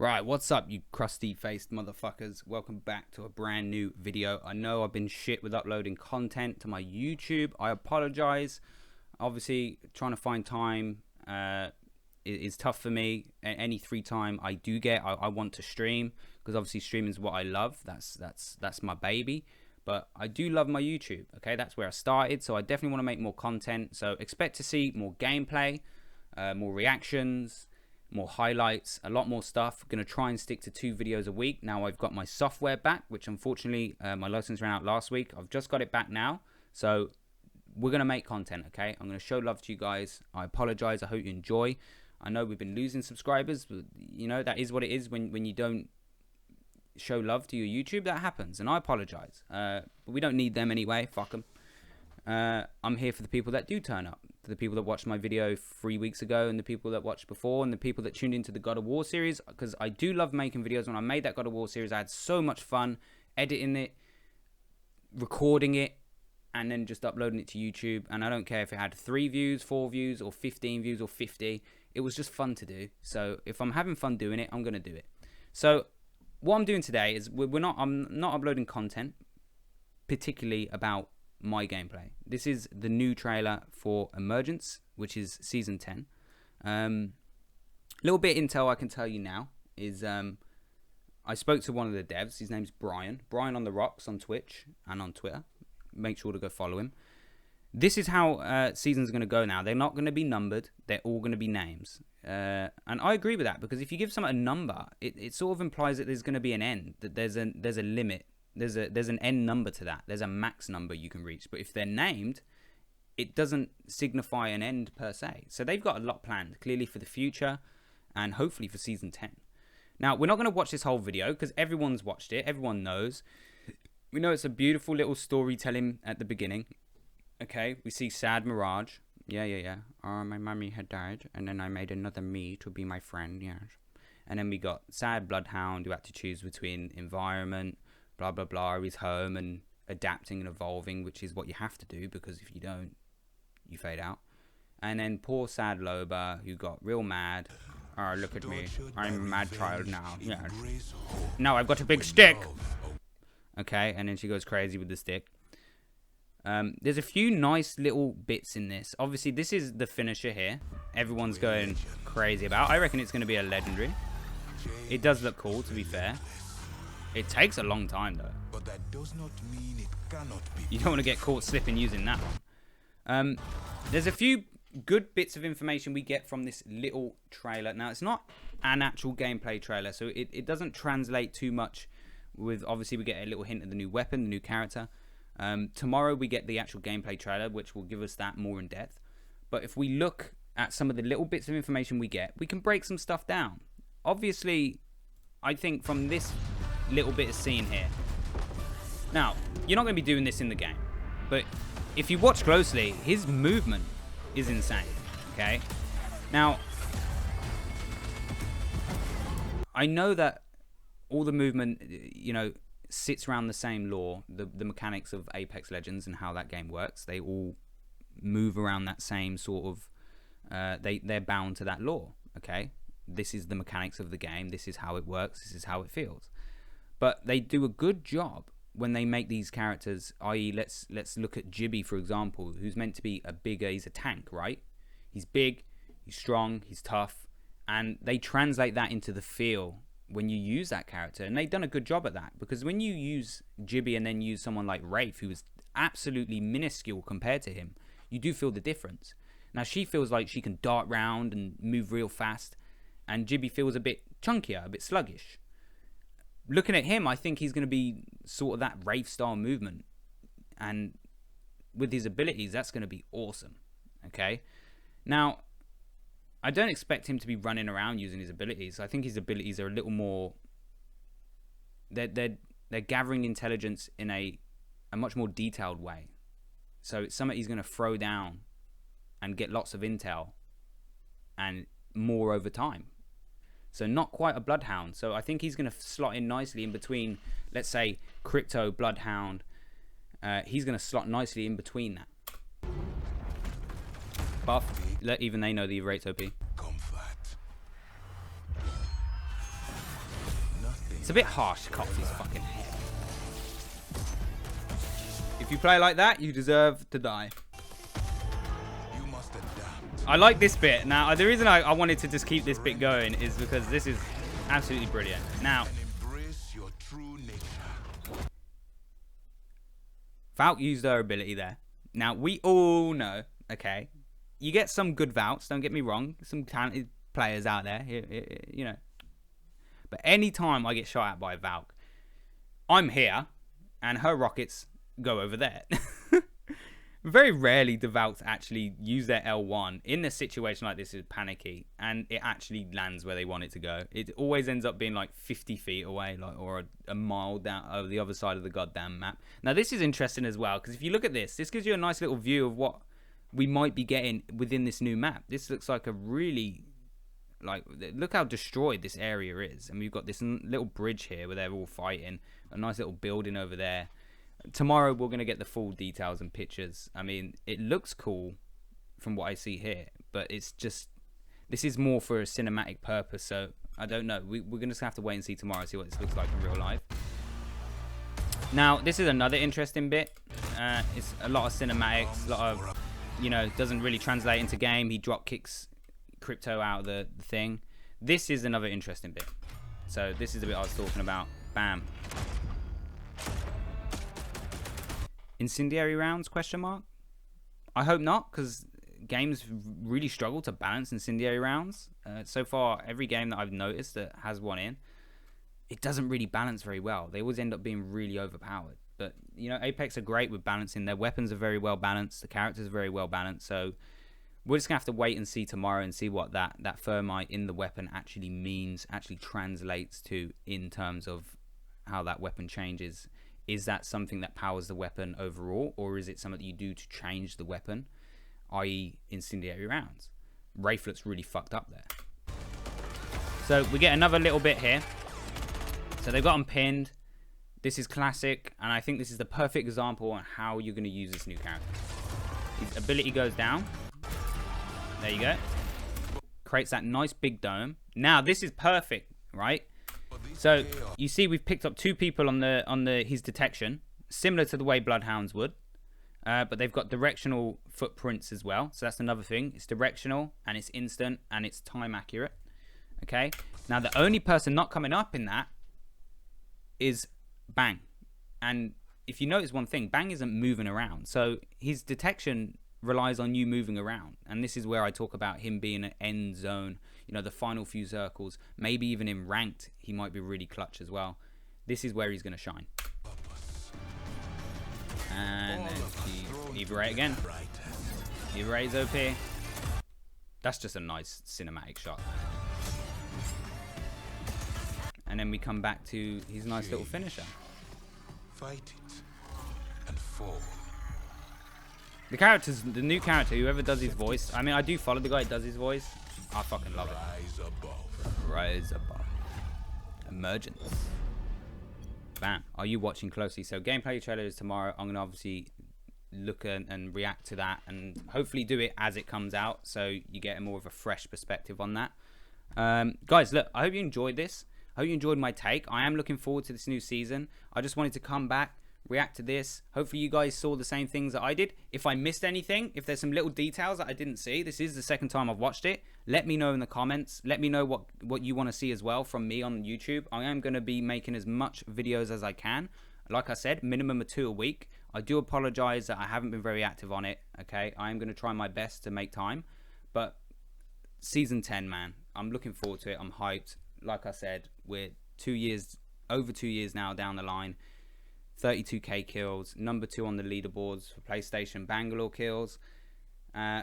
Right, what's up, you crusty-faced motherfuckers? Welcome back to a brand new video. I know I've been shit with uploading content to my YouTube. I apologize. Obviously, trying to find time is tough for me. Any free time I do get, I want to stream, because obviously streaming is what I love. That's my baby. But I do love my YouTube. Okay, that's where I started. So I definitely want to make more content. So expect to see more gameplay, more reactions, more highlights, a lot more stuff. Gonna try and stick to 2 videos a week. Now I've got my software back, which unfortunately my license ran out last week. I've just got it back now, so we're gonna make content. Okay, I'm gonna show love to you guys. I apologize. I hope you enjoy. I know we've been losing subscribers, but you know that is what it is when you don't show love to your YouTube. That happens, and I apologize. But we don't need them anyway. Fuck them. I'm here for the people that do turn up, for the people that watched my video 3 weeks ago, and the people that watched before, and the people that tuned into the God of War series, because I do love making videos. When I made that God of War series, I had so much fun editing it, recording it, and then just uploading it to YouTube. And I don't care if it had 3 views, 4 views, or 15 views, or 50. It was just fun to do. So if I'm having fun doing it, I'm going to do it. So what I'm doing today is I'm not uploading content particularly about my gameplay. This is the new trailer for Emergence, which is season 10. Little bit intel I can tell you now is I spoke to one of the devs. His name's Brian on the Rocks on Twitch and on Twitter. Make sure to go follow him. This is how seasons are going to go now. They're not going to be numbered. They're all going to be names. And I agree with that, because if you give someone a number, it sort of implies that there's going to be an end, that there's a limit. There's an end number to that. There's a max number you can reach. But if they're named, it doesn't signify an end per se. So they've got a lot planned, clearly, for the future, and hopefully for season 10. Now, we're not going to watch this whole video, because everyone's watched it. Everyone knows. We know it's a beautiful little storytelling at the beginning. Okay, we see sad Mirage. Yeah. Oh, my mummy had died, and then I made another me to be my friend, yes. And then we got sad Bloodhound, who had to choose between environment, blah blah blah, his home, and adapting and evolving, which is what you have to do, because if you don't, you fade out. And then poor sad Loba, who got real mad. Oh, look at me, I'm a mad child now. Yeah, now I've got a big stick. Okay, and then she goes crazy with the stick. There's a few nice little bits in this. Obviously, this is the finisher here. Everyone's going crazy about. I reckon it's going to be a legendary. It does look cool, to be fair. It takes a long time, though. But that does not mean it cannot be. You don't want to get caught slipping using that one. There's a few good bits of information we get from this little trailer. Now, it's not an actual gameplay trailer, so it doesn't translate too much. With obviously, we get a little hint of the new weapon, the new character. Tomorrow, we get the actual gameplay trailer, which will give us that more in depth. But if we look at some of the little bits of information we get, we can break some stuff down. Obviously, I think from this little bit of scene here. Now, you're not going to be doing this in the game, but if you watch closely, his movement is insane, okay? Now, I know that all the movement, you know, sits around the same lore, the mechanics of Apex Legends and how that game works. They all move around that same sort of, they're bound to that lore, okay? This is the mechanics of the game. This is how it works. This is how it feels. But they do a good job when they make these characters, i.e. let's look at Jibby, for example, who's meant to be he's a tank, right? He's big, he's strong, he's tough, and they translate that into the feel when you use that character. And they've done a good job at that, because when you use Jibby and then use someone like Wraith, who is absolutely minuscule compared to him, you do feel the difference. Now, she feels like she can dart round and move real fast, and Jibby feels a bit chunkier, a bit sluggish. Looking at him, I think he's going to be sort of that Wraith style movement, and with his abilities, that's going to be awesome. Okay, now I don't expect him to be running around using his abilities. I think his abilities are a little more. They're gathering intelligence in a much more detailed way. So it's something he's going to throw down and get lots of intel and more over time. So not quite a Bloodhound. So I think he's going to slot in nicely in between, let's say, Crypto, Bloodhound. He's going to slot nicely in between that. Buff, even they know the rate's OP. Comfort. It's a bit harsh to cut off his fucking head. If you play like that, you deserve to die. You must adapt. I like this bit. Now, the reason I wanted to just keep this bit going is because this is absolutely brilliant. Now, And embrace your true nature. Valk used her ability there. Now, we all know, okay, you get some good Valks, don't get me wrong. Some talented players out there, you know. But any time I get shot at by a Valk, I'm here, and her rockets go over there. Very rarely do Valks actually use their L1 in a situation like this is panicky, and it actually lands where they want it to go. It always ends up being like 50 feet away, like, or a mile down over the other side of the goddamn map. Now this is interesting as well, because if you look at this gives you a nice little view of what we might be getting within this new map. This looks like a really, like, look how destroyed this area is, and we've got this little bridge here where they're all fighting, a nice little building over there. Tomorrow we're going to get the full details and pictures. I mean, it looks cool from what I see here, but it's just, this is more for a cinematic purpose, so I don't know. We're going to just have to wait and see tomorrow, see what this looks like in real life. Now, this is another interesting bit. It's a lot of cinematics, a lot of, you know, doesn't really translate into game. He drop kicks Crypto out of the thing. This is another interesting bit. So this is the bit I was talking about. Bam. Incendiary rounds, question mark? I hope not, because games really struggle to balance incendiary rounds. So far, every game that I've noticed that has one in, it doesn't really balance very well. They always end up being really overpowered. But, you know, Apex are great with balancing. Their weapons are very well balanced. The characters are very well balanced. So we're just going to have to wait and see tomorrow and see what that thermite in the weapon actually means, actually translates to in terms of how that weapon changes. Is that something that powers the weapon overall, or is it something that you do to change the weapon, i.e. incendiary rounds? Wraith looks really fucked up there. So we get another little bit here. So they've got him pinned. This is classic, and I think this is the perfect example on how you're going to use this new character. His ability goes down. There you go. Creates that nice big dome. Now this is perfect, right? So you see we've picked up two people on his detection, similar to the way Bloodhounds would, but they've got directional footprints as well. So that's another thing. It's directional and it's instant and it's time accurate. Okay. Now the only person not coming up in that is Bang. And if you notice one thing, Bang isn't moving around. So his detection relies on you moving around, and this is where I talk about him being an end zone, you know, the final few circles, maybe even in ranked he might be really clutch as well. This is where he's going to shine. And then Eberate again. Eberate is OP. That's just a nice cinematic shot. And then we come back to his nice little finisher. Fight it and fall. The new character, whoever does his voice. I mean, I do follow the guy who does his voice. I fucking love it. Rise above. Rise above. Emergence. Bam. Are you watching closely? So gameplay trailer is tomorrow. I'm going to obviously look and react to that and hopefully do it as it comes out, so you get a more of a fresh perspective on that. Guys, look, I hope you enjoyed this. I hope you enjoyed my take. I am looking forward to this new season. I just wanted to come back, react to this. Hopefully you guys saw the same things that I did. If I missed anything, if there's some little details that I didn't see, this is the second time I've watched it. Let me know in the comments. Let me know what you want to see as well from me on YouTube. I am going to be making as much videos as I can. Like I said, minimum of 2 a week. I do apologize that I haven't been very active on it, okay? I am going to try my best to make time. But season 10, man, I'm looking forward to it. I'm hyped. Like I said, we're over 2 years now down the line. 32k kills, number 2 on the leaderboards for PlayStation Bangalore kills,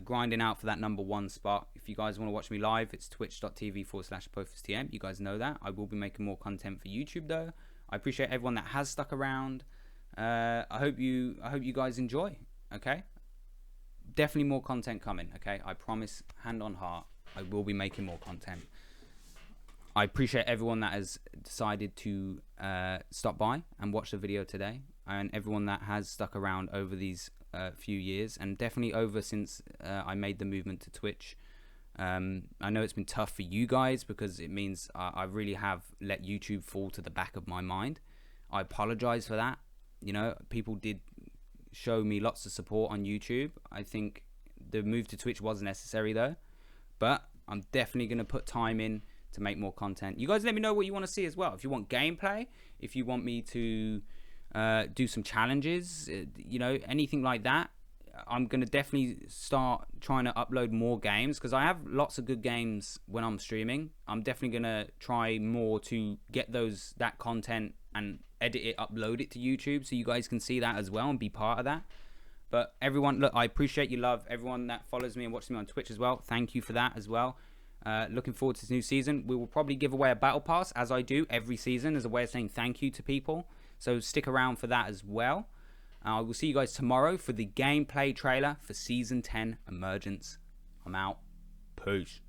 grinding out for that number 1 spot. If you guys want to watch me live, it's twitch.tv/PofusTM. You guys know that. I will be making more content for YouTube though. I appreciate everyone that has stuck around. I hope you guys enjoy. Okay, definitely more content coming. Okay, I promise, hand on heart, I will be making more content. I appreciate everyone that has decided to stop by and watch the video today, and everyone that has stuck around over these few years, and definitely over since I made the movement to Twitch. I know it's been tough for you guys because it means I really have let YouTube fall to the back of my mind. I apologize for that. You know, people did show me lots of support on YouTube. I think the move to Twitch was necessary though, but I'm definitely going to put time in to make more content. You guys let me know what you want to see as well. If you want gameplay, if you want me to do some challenges, you know, anything like that, I'm going to definitely start trying to upload more games because I have lots of good games when I'm streaming. I'm definitely going to try more to get that content and edit it, upload it to YouTube so you guys can see that as well and be part of that. But everyone, look, I appreciate your love. Everyone that follows me and watches me on Twitch as well, thank you for that as well. Looking forward to this new season. We will probably give away a battle pass, as I do every season, as a way of saying thank you to people. So stick around for that as well. I will see you guys tomorrow for the gameplay trailer for Season 10 Emergence. I'm out. Peace.